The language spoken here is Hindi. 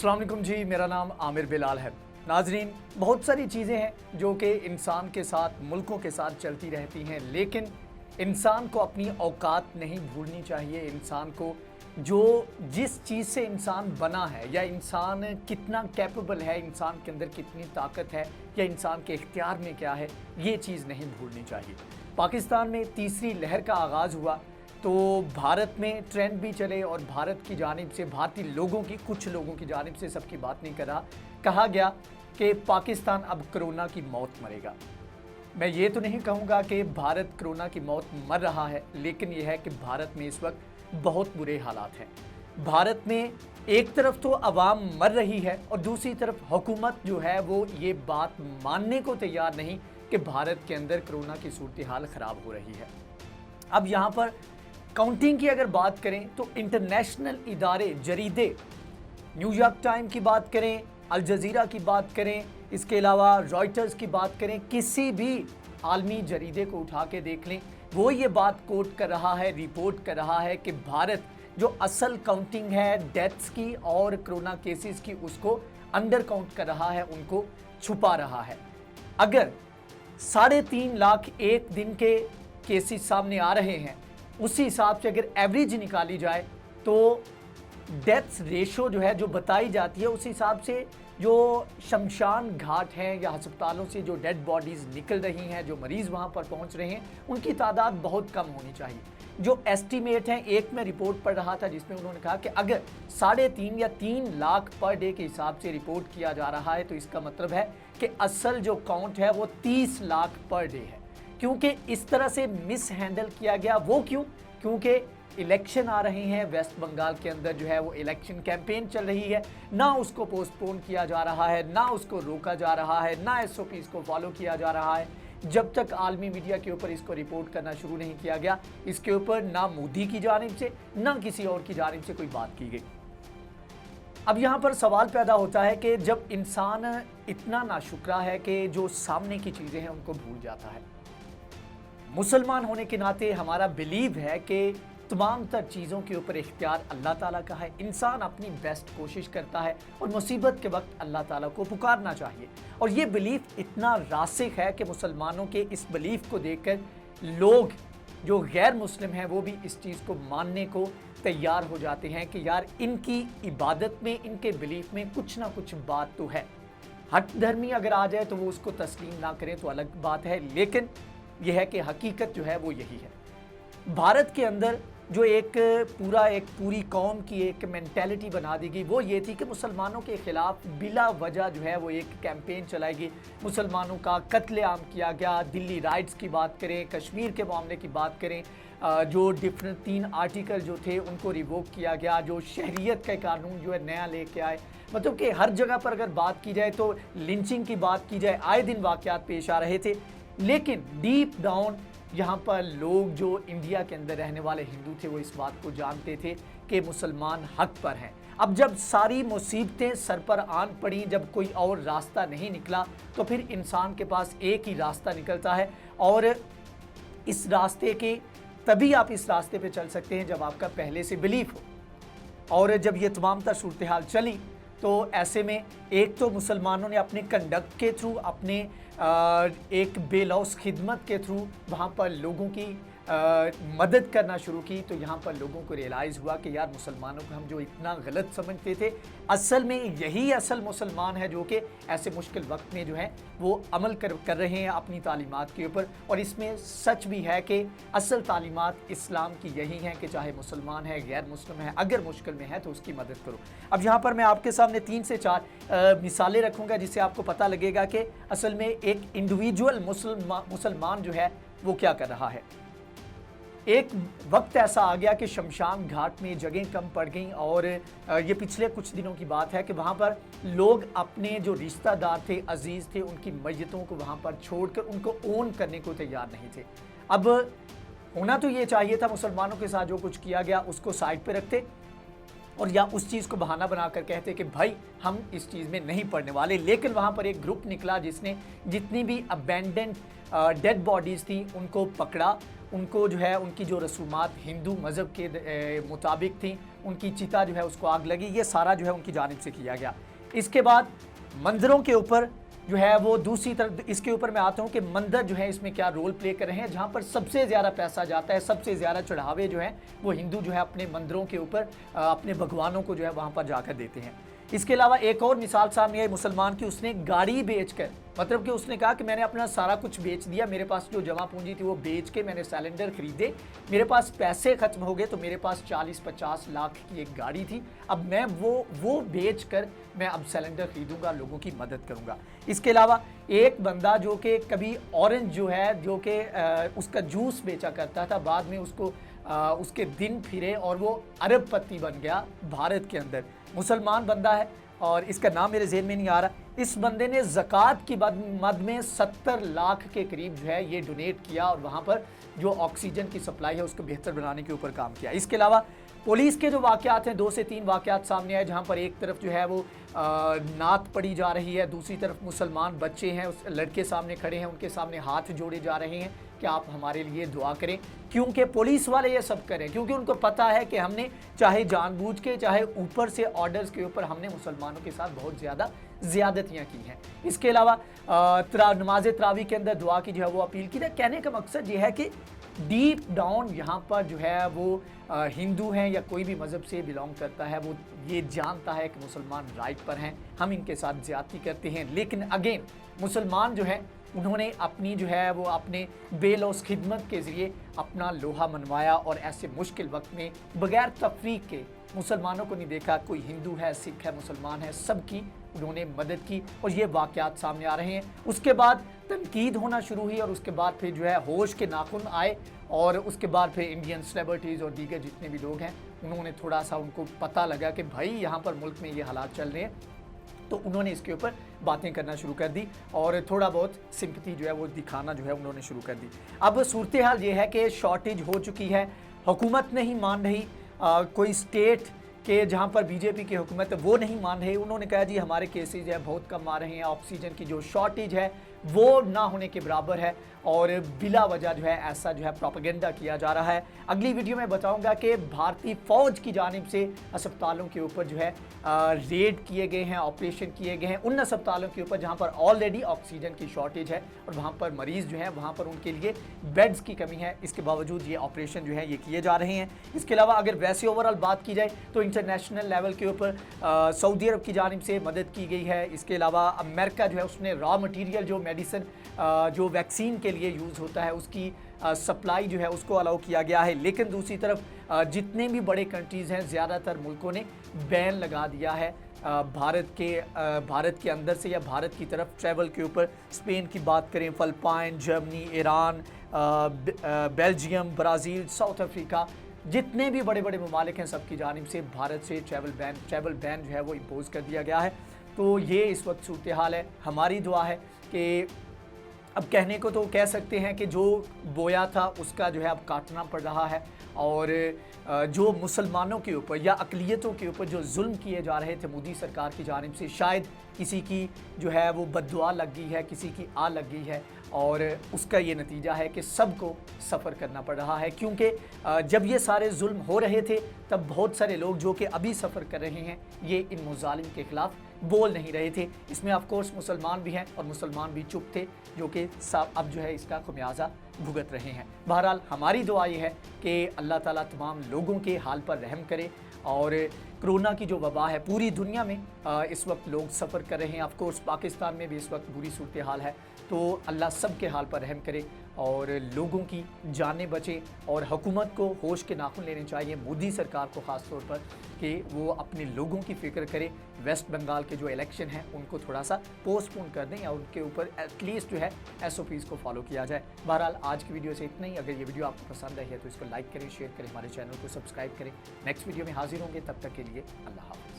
अस्सलाम वालेकुम जी, मेरा नाम आमिर बिलाल है। नाजरीन, बहुत सारी चीज़ें हैं जो कि इंसान के साथ, मुल्कों के साथ चलती रहती हैं, लेकिन इंसान को अपनी औकात नहीं भूलनी चाहिए। इंसान को जो जिस चीज़ से इंसान बना है या इंसान कितना कैपेबल है, इंसान के अंदर कितनी ताकत है या इंसान के इख्तियार में क्या है, ये चीज़ नहीं भूलनी चाहिए। पाकिस्तान में तीसरी लहर का आगाज़ हुआ तो भारत में ट्रेंड भी चले और भारत की जानिब से, भारतीय लोगों की, कुछ लोगों की जानिब से, सबकी बात नहीं कर रहा, कहा गया कि पाकिस्तान अब कोरोना की मौत मरेगा। मैं ये तो नहीं कहूँगा कि भारत कोरोना की मौत मर रहा है, लेकिन यह है कि भारत में इस वक्त बहुत बुरे हालात हैं। भारत में एक तरफ तो आवाम मर रही है और दूसरी तरफ हुकूमत जो है वो ये बात मानने को तैयार नहीं कि भारत के अंदर कोरोना की सूरत हाल ख़राब हो रही है। अब यहाँ पर काउंटिंग की अगर बात करें तो इंटरनेशनल इदारे, जरीदे, न्यूयॉर्क टाइम की बात करें, अल जज़ीरा की बात करें, इसके अलावा रॉयटर्स की बात करें, किसी भी आलमी जरीदे को उठा के देख लें, वो ये बात कोट कर रहा है, रिपोर्ट कर रहा है कि भारत जो असल काउंटिंग है डेथ्स की और कोरोना केसेस की, उसको अंडर काउंट कर रहा है, उनको छुपा रहा है। अगर 3.5 लाख एक दिन के केसेस सामने आ रहे हैं, उसी हिसाब से अगर एवरेज निकाली जाए तो डेथ्स रेशो जो है, जो बताई जाती है, उस हिसाब से जो शमशान घाट हैं या अस्पतालों से जो डेड बॉडीज़ निकल रही हैं, जो मरीज़ वहाँ पर पहुँच रहे हैं, उनकी तादाद बहुत कम होनी चाहिए। जो एस्टीमेट हैं, एक में रिपोर्ट पढ़ रहा था जिसमें उन्होंने कहा कि अगर 3.5 या 3 लाख पर डे के हिसाब से रिपोर्ट किया जा रहा है तो इसका मतलब है कि असल जो काउंट है वो 30 लाख पर डे है। क्योंकि इस तरह से मिस हैंडल किया गया, वो क्योंकि इलेक्शन आ रहे हैं, वेस्ट बंगाल के अंदर जो है वो इलेक्शन कैंपेन चल रही है, ना उसको पोस्टपोन किया जा रहा है, ना उसको रोका जा रहा है, ना SOPs को फॉलो किया जा रहा है। जब तक आलमी मीडिया के ऊपर इसको रिपोर्ट करना शुरू नहीं किया गया, इसके ऊपर ना मोदी की जानिब से ना किसी और की जानिब से कोई बात की गई। अब यहाँ पर सवाल पैदा होता है कि जब इंसान इतना नाशुक्रा है कि जो सामने की चीज़ें हैं उनको भूल जाता है। मुसलमान होने के नाते हमारा बिलीव है कि तमाम तर चीज़ों के ऊपर इख्तियार अल्लाह ताला का है। इंसान अपनी बेस्ट कोशिश करता है और मुसीबत के वक्त अल्लाह ताला को पुकारना चाहिए। और ये बिलीफ इतना रासिख है कि मुसलमानों के इस बिलीफ को देखकर लोग जो गैर मुस्लिम हैं वो भी इस चीज़ को मानने को तैयार हो जाते हैं कि यार इनकी इबादत में, इनके बिलीफ में कुछ ना कुछ बात तो है। हट धर्मी अगर आ जाए तो वो उसको तस्लीम ना करें तो अलग बात है, लेकिन यह है कि हकीकत जो है वो यही है। भारत के अंदर जो एक पूरी कौम की एक मेंटालिटी बना दी गई, वो ये थी कि मुसलमानों के ख़िलाफ़ बिला वजह जो है वो एक कैंपेन चलाएगी, मुसलमानों का कत्लेआम किया गया। दिल्ली राइट्स की बात करें, कश्मीर के मामले की बात करें, जो डिफरेंट 3 आर्टिकल जो थे उनको रिवोक किया गया, जो शहरियत का कानून जो है नया लेके आए, मतलब कि हर जगह पर अगर बात की जाए तो लिंचिंग की बात की जाए, आए दिन वाक़यात पेश आ रहे थे। लेकिन डीप डाउन यहाँ पर लोग जो इंडिया के अंदर रहने वाले हिंदू थे वो इस बात को जानते थे कि मुसलमान हक पर हैं। अब जब सारी मुसीबतें सर पर आन पड़ी, जब कोई और रास्ता नहीं निकला, तो फिर इंसान के पास एक ही रास्ता निकलता है और इस रास्ते के तभी आप इस रास्ते पे चल सकते हैं जब आपका पहले से बिलीफ हो। और जब ये तमाम तर सूरत हाल चली तो ऐसे में एक तो मुसलमानों ने अपने कंडक्ट के थ्रू, अपने एक बेलौस खिदमत के थ्रू वहाँ पर लोगों की मदद करना शुरू की। तो यहाँ पर लोगों को रियलाइज़ हुआ कि यार मुसलमानों को हम जो इतना गलत समझते थे, असल में यही असल मुसलमान है जो कि ऐसे मुश्किल वक्त में जो है वो अमल कर रहे हैं अपनी तालीमात के ऊपर। और इसमें सच भी है कि असल तालीमात इस्लाम की यही हैं कि चाहे मुसलमान है, गैर मुस्लिम है, अगर मुश्किल में है तो उसकी मदद करो। अब यहाँ पर मैं आपके सामने 3 से 4 मिसालें रखूँगा जिससे आपको पता लगेगा कि असल में एक इंडिविजुअल मुसलमान जो है वो क्या कर रहा है। एक वक्त ऐसा आ गया कि शमशान घाट में जगह कम पड़ गई और ये पिछले कुछ दिनों की बात है कि वहाँ पर लोग अपने जो रिश्तेदार थे, अजीज़ थे, उनकी मैयतों को वहाँ पर छोड़कर उनको ओन करने को तैयार नहीं थे। अब होना तो ये चाहिए था मुसलमानों के साथ जो कुछ किया गया उसको साइड पे रखते और या उस चीज़ को बहाना बनाकर कहते कि भाई हम इस चीज़ में नहीं पड़ने वाले। लेकिन वहाँ पर एक ग्रुप निकला जिसने जितनी भी अबेंडेंट डेड बॉडीज़ थी उनको पकड़ा उनको जो है उनकी जो रसूमात हिंदू मज़हब के मुताबिक थी, उनकी चिता जो है उसको आग लगी। ये सारा जो है उनकी जानिब से किया गया। इसके बाद मंदिरों के ऊपर जो है वो दूसरी तरफ, इसके ऊपर मैं आता हूँ कि मंदिर जो है इसमें क्या रोल प्ले कर रहे हैं। जहाँ पर सबसे ज़्यादा पैसा जाता है, सबसे ज़्यादा चढ़ावे जो हैं वो हिंदू जो है अपने मंदिरों के ऊपर अपने भगवानों को जो है वहाँ पर जाकर देते हैं। इसके अलावा एक और मिसाल सामने आई मुसलमान की, उसने गाड़ी बेचकर, मतलब कि उसने कहा कि मैंने अपना सारा कुछ बेच दिया, मेरे पास जो जमा पूंजी थी वो बेच के मैंने सिलेंडर खरीदे, मेरे पास पैसे खत्म हो गए, तो मेरे पास 40-50 लाख की एक गाड़ी थी, अब मैं वो बेच कर मैं अब सिलेंडर खरीदूंगा, लोगों की मदद करूंगा। इसके अलावा एक बंदा जो कि कभी ऑरेंज जो है जो कि उसका जूस बेचा करता था, बाद में उसको उसके दिन फिरे और वो अरबपति बन गया भारत के अंदर। मुसलमान बंदा है और इसका नाम मेरे ज़हन में नहीं आ रहा। इस बंदे ने ज़कात की मद में 70 लाख के करीब जो है ये डोनेट किया और वहाँ पर जो ऑक्सीजन की सप्लाई है उसको बेहतर बनाने के ऊपर काम किया। इसके अलावा पुलिस के जो वाक़यात हैं, 2 से 3 वाक़यात सामने आए, जहाँ पर एक तरफ जो है वो नात पड़ी जा रही है, दूसरी तरफ मुसलमान बच्चे हैं, उस लड़के सामने खड़े हैं, उनके सामने हाथ जोड़े जा रहे हैं कि आप हमारे लिए दुआ करें, क्योंकि पुलिस वाले ये सब करें, क्योंकि उनको पता है कि हमने चाहे जानबूझ के चाहे ऊपर से ऑर्डर्स के ऊपर हमने मुसलमानों के साथ बहुत ज़्यादा ज़्यादतियाँ की हैं। इसके अलावा नमाज तरावी के अंदर दुआ की जो है वो अपील की। कहने का मकसद ये है कि डीप डाउन यहाँ पर जो है वो हिंदू हैं या कोई भी मज़हब से बिलोंग करता है, वो ये जानता है कि मुसलमान राइट पर हैं, हम इनके साथ ज़्यादती करते हैं। लेकिन अगेन मुसलमान जो है उन्होंने अपनी जो है वो अपने बेलौस खिदमत के ज़रिए अपना लोहा मनवाया और ऐसे मुश्किल वक्त में बग़ैर तफरीक के मुसलमानों को नहीं देखा, कोई हिंदू है, सिख है, मुसलमान है, सबकी उन्होंने मदद की और ये वाक़यात सामने आ रहे हैं। उसके बाद तनकीद होना शुरू हुई और उसके बाद फिर जो है होश के नाखून आए और उसके बाद फिर इंडियन सेलिब्रिटीज़ और दीगर जितने भी लोग हैं उन्होंने थोड़ा सा उनको पता लगा कि भाई यहाँ पर मुल्क में ये हालात चल रहे हैं, तो उन्होंने इसके ऊपर बातें करना शुरू कर दी और थोड़ा बहुत सिंपैथी जो है वो दिखाना जो है उन्होंने शुरू कर दी। अब सूरत हाल ये है कि शॉर्टेज हो चुकी है, हुकूमत नहीं मान रही, कोई स्टेट के जहाँ पर बीजेपी की हुकूमत है वो नहीं मान रही। उन्होंने कहा जी हमारे केसेज है बहुत कम आ रहे हैं, ऑक्सीजन की जो शॉर्टेज है वो ना होने के बराबर है और बिला वजह जो है ऐसा जो है प्रोपेगेंडा किया जा रहा है। अगली वीडियो में बताऊंगा कि भारतीय फ़ौज की जानिब से अस्पतालों के ऊपर जो है रेड किए गए हैं, ऑपरेशन किए गए हैं उन अस्पतालों के ऊपर जहां पर ऑलरेडी ऑक्सीजन की शॉर्टेज है और वहां पर मरीज़ जो हैं वहां पर उनके लिए बेड्स की कमी है, इसके बावजूद ये ऑपरेशन जो है ये किए जा रहे हैं। इसके अलावा अगर वैसे ओवरऑल बात की जाए तो इंटरनेशनल लेवल के ऊपर सऊदी अरब की जानिब से मदद की गई है। इसके अलावा अमेरिका जो है उसने रॉ मटीरियल जो मेडिसिन जो वैक्सीन के लिए यूज़ होता है उसकी सप्लाई जो है उसको अलाउ किया गया है। लेकिन दूसरी तरफ जितने भी बड़े कंट्रीज़ हैं ज़्यादातर मुल्कों ने बैन लगा दिया है भारत के अंदर से या भारत की तरफ ट्रैवल के ऊपर। स्पेन की बात करें, Philippine, Germany, Iran, Belgium, Brazil, South Africa, जितने भी बड़े बड़े ममालिक हैं सबकी जानिब से भारत से ट्रैवल बैन जो है वो इम्पोज़ कर दिया गया है। तो ये इस वक्त सूरत हाल है। हमारी दुआ है कि अब कहने को तो कह सकते हैं कि जो बोया था उसका जो है अब काटना पड़ रहा है और जो मुसलमानों के ऊपर या अक़लियतों के ऊपर जो जुल्म किए जा रहे थे मोदी सरकार की जानिब से, शायद किसी की जो है वो बद्दुआ लग गई है, किसी की आ लग गई है और उसका ये नतीजा है कि सबको सफ़र करना पड़ रहा है। क्योंकि जब ये सारे जुल्म हो रहे थे तब बहुत सारे लोग जो कि अभी सफ़र कर रहे हैं ये इन मुजालिम के ख़िलाफ़ बोल नहीं रहे थे। इसमें ऑफ कोर्स मुसलमान भी हैं और मुसलमान भी चुप थे जो कि अब जो है इसका खमियाजा भुगत रहे हैं। बहरहाल हमारी दुआ ये है कि अल्लाह ताला तमाम लोगों के हाल पर रहम करे और कोरोना की जो वबा है पूरी दुनिया में इस वक्त लोग सफ़र कर रहे हैं। ऑफ कोर्स पाकिस्तान में भी इस वक्त बुरी सूरत हाल है, तो अल्लाह सब के हाल पर रहम करे और लोगों की जानें बचें और हुकूमत को होश के नाखून लेने चाहिए, मोदी सरकार को ख़ास तौर पर, कि वो अपने लोगों की फ़िक्र करे। वेस्ट बंगाल के जो इलेक्शन हैं उनको थोड़ा सा पोस्टपोन कर दें या उनके ऊपर एटलीस्ट जो है SOPs को फॉलो किया जाए। बहरहाल आज की वीडियो से इतना ही। अगर ये वीडियो आपको पसंद आई है तो इसको लाइक करें, शेयर करें, हमारे चैनल को सब्सक्राइब करें। नेक्स्ट वीडियो में हाजिर होंगे, तब तक के लिए अल्लाह हाफ़िज़।